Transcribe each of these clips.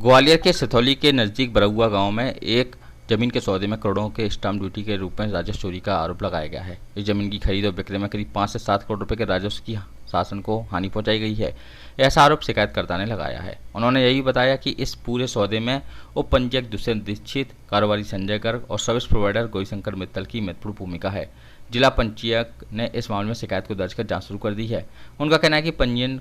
ग्वालियर के सथौली के नज़दीक बरौआ गांव में एक जमीन के सौदे में करोड़ों के स्टाम्प ड्यूटी के रूप में राजस्व चोरी का आरोप लगाया गया है। इस जमीन की खरीद और बिक्री में करीब 5 से 7 करोड़ रुपए के राजस्व की शासन को हानि पहुंचाई गई है। ऐसा आरोप शिकायतकर्ता ने लगाया है। उन्होंने यही बताया कि इस पूरे सौदे में उप पंजीयक दुष्यंत दीक्षित, कारोबारी संजय गर्ग और सर्विस प्रोवाइडर गौरीशंकर मित्तल की महत्वपूर्ण भूमिका है। जिला पंजीयक ने इस मामले में शिकायत को दर्ज कर जाँच शुरू कर दी है। उनका कहना है कि पंजीयन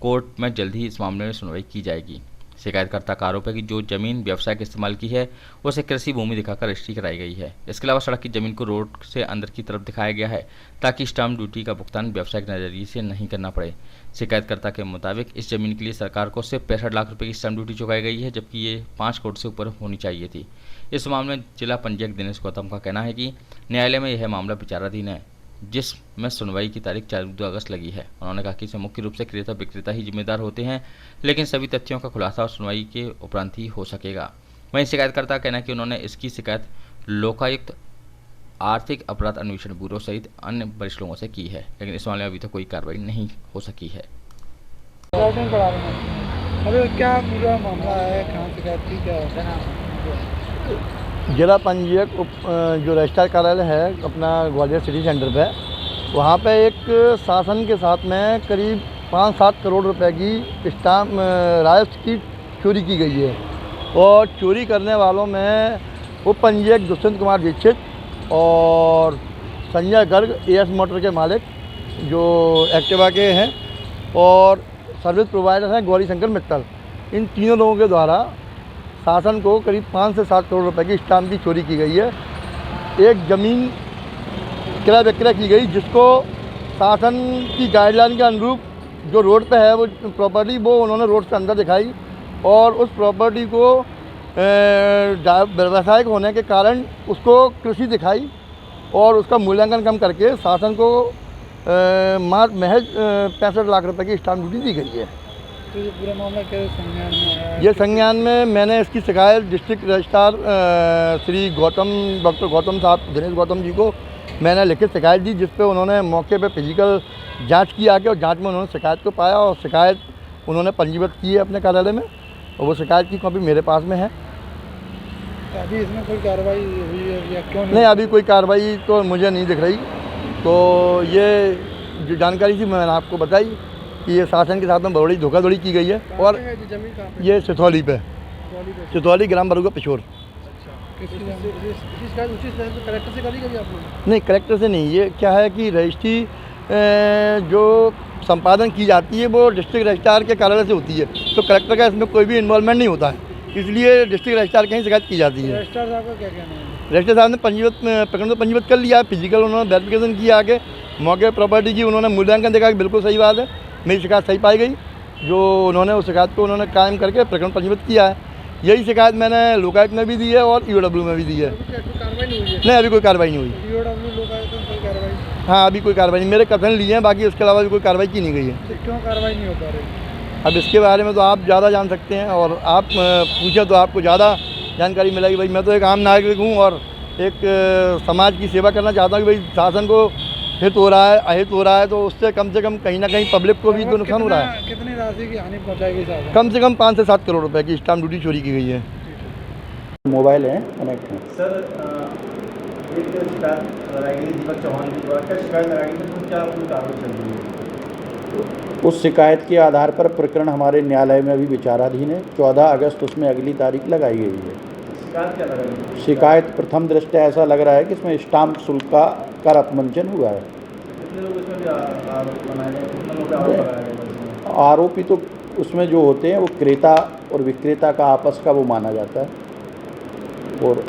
कोर्ट में जल्द ही इस मामले में सुनवाई की जाएगी। शिकायतकर्ता का आरोप है कि जो जमीन व्यवसाय के इस्तेमाल की है उसे कृषि भूमि दिखाकर रजिस्ट्री कराई गई है। इसके अलावा सड़क की जमीन को रोड से अंदर की तरफ दिखाया गया है ताकि स्टाम्प ड्यूटी का भुगतान व्यावसायिक नजरिए से नहीं करना पड़े। शिकायतकर्ता के मुताबिक इस जमीन के लिए सरकार को सिर्फ 65 लाख रुपए की स्टाम्प ड्यूटी चुकाई गई है, जबकि ये 5 करोड़ से ऊपर होनी चाहिए थी। इस मामले में जिला पंजीयक दिनेश गौतम का कहना है कि न्यायालय में यह मामला विचाराधीन है, जिसमें सुनवाई की तारीख 14 अगस्त लगी है। उन्होंने कहा कि इसमें मुख्य रूप से क्रेता विक्रेता ही जिम्मेदार होते हैं, लेकिन सभी तथ्यों का खुलासा और सुनवाई के उपरांत ही हो सकेगा। वहीं शिकायतकर्ता का कहना है कि उन्होंने इसकी शिकायत लोकायुक्त, आर्थिक अपराध अन्वेषण ब्यूरो सहित अन्य वरिष्ठ लोगों से की है, लेकिन इस मामले में अभी तक कोई कार्रवाई नहीं हो सकी है। अरे क्या पूरा मामला है, कहाँ शिकायत की, क्या है? जिला पंजीयक जो रजिस्ट्रार कार्यालय है अपना ग्वालियर सिटी सेंटर पे, वहाँ पे एक शासन के साथ में करीब 5-7 करोड़ रुपए की स्टाम्प राजस्व की चोरी की गई है। और चोरी करने वालों में उप पंजीयक दुष्यंत कुमार दीक्षित और संजय गर्ग एएस मोटर के मालिक जो एक्टिवा के हैं और सर्विस प्रोवाइडर हैं गौरीशंकर मित्तल, इन तीनों लोगों के द्वारा शासन को करीब 5 से 7 करोड़ रुपए की स्टाम्प की चोरी की गई है। एक ज़मीन क्रय विक्रय की गई, जिसको शासन की गाइडलाइन के अनुरूप जो रोड पे है वो प्रॉपर्टी वो उन्होंने रोड से अंदर दिखाई और उस प्रॉपर्टी को व्यावसायिक होने के कारण उसको कृषि दिखाई और उसका मूल्यांकन कम करके शासन को महज 65 लाख रुपए की स्टाम्प ड्यूटी दी गई है। तो ये पूरा मामला क्या संज्ञान में आया है? ये संज्ञान में मैंने इसकी शिकायत district registrar Shri doctor Gautam साहब, दिनेश गौतम जी को मैंने लिखित शिकायत दी, जिस पे उन्होंने मौके पे फिजिकल जांच की आके और जांच में उन्होंने शिकायत को पाया और शिकायत उन्होंने पंजीबद्ध की है अपने कार्यालय में और वो शिकायत की कॉपी मेरे पास में है। तो अभी इसमें कोई कार्रवाई हुई है या क्यों नहीं, अभी कोई कार्रवाई तो मुझे नहीं दिख रही। तो ये जो जानकारी थी मैंने आपको बताई कि ये शासन के साथ में बड़ी धोखाधड़ी की गई है। और जमीन कहाँ पे? ये सथौली पे, सथौली ग्राम बरौआ पिछोर। कलेक्टर से करी गई आप लोग? नहीं, कलेक्टर से नहीं। ये क्या है कि रजिस्ट्री जो संपादन की जाती है वो डिस्ट्रिक्ट रजिस्ट्रार के कार्यालय से होती है, तो कलेक्टर का इसमें कोई भी इन्वॉल्वमेंट नहीं होता है, इसलिए डिस्ट्रिक्ट रजिस्ट्रार की शिकायत की जाती है। रजिस्ट्रार साहब का क्या कहना है? रजिस्ट्रार साहब ने प्रकरण तो पंजीबद्ध कर लिया, फिजिकल उन्होंने वेरिफिकेशन किया, आगे मौके प्रॉपर्टी की उन्होंने मूल्यांकन देखा कि बिल्कुल सही बात है, मेरी शिकायत सही पाई गई, जो उन्होंने उस शिकायत को उन्होंने कायम करके प्रकरण पंजीबद्ध किया है। यही शिकायत मैंने लोकायुक्त में भी दी है और ईओडब्ल्यू में भी दी है। नहीं, अभी कोई कार्रवाई नहीं हुई। हाँ, अभी कोई कार्रवाई नहीं, मेरे कथन लिए हैं, बाकी उसके अलावा भी कोई कार्रवाई की नहीं गई है। क्यों कार्रवाई नहीं हो पा रही? अब इसके बारे में तो आप ज़्यादा जान सकते हैं और आप पूछें तो आपको ज़्यादा जानकारी मिलेगी। भाई मैं तो एक आम नागरिक हूँ और एक समाज की सेवा करना चाहता हूँ कि भाई शासन को हित हो रहा है, अहित हो रहा है, तो उससे कम से कम कहीं ना कहीं पब्लिक को भी तो नुकसान हो रहा है। कितनी राशि की हानि पहुँचाएगी शासन? कम से कम 5 से 7 करोड़ रुपए की स्टाम्प ड्यूटी चोरी की गई है। मोबाइल है कनेक्ट है। सर, एक शिकायत लगाई गई दीपक चौहान की द्वारा, क्या शिकायत लगाई गई तो क्या आपकी कार्रवाई चल रही है? उस शिकायत के आधार पर प्रकरण हमारे न्यायालय में अभी विचाराधीन है। 14 अगस्त उसमें अगली तारीख लगाई गई है। शिकायत क्या लगाई गई? शिकायत प्रथम दृष्टया ऐसा लग रहा है कि इसमें स्टाम्प शुल्क का कर अपमंजन हुआ है। कितने लोग इसमें भी आरोप बनाए गए, कितने लोग पे आरोप लगाए गए? आरोपी तो उसमें जो होते हैं वो क्रेता और विक्रेता का आपस का वो माना जाता है। और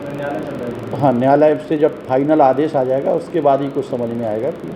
न्यायालय चल रहा है? हाँ, न्यायालय से जब फाइनल आदेश आ जाएगा उसके बाद ही कुछ समझ में आएगा कि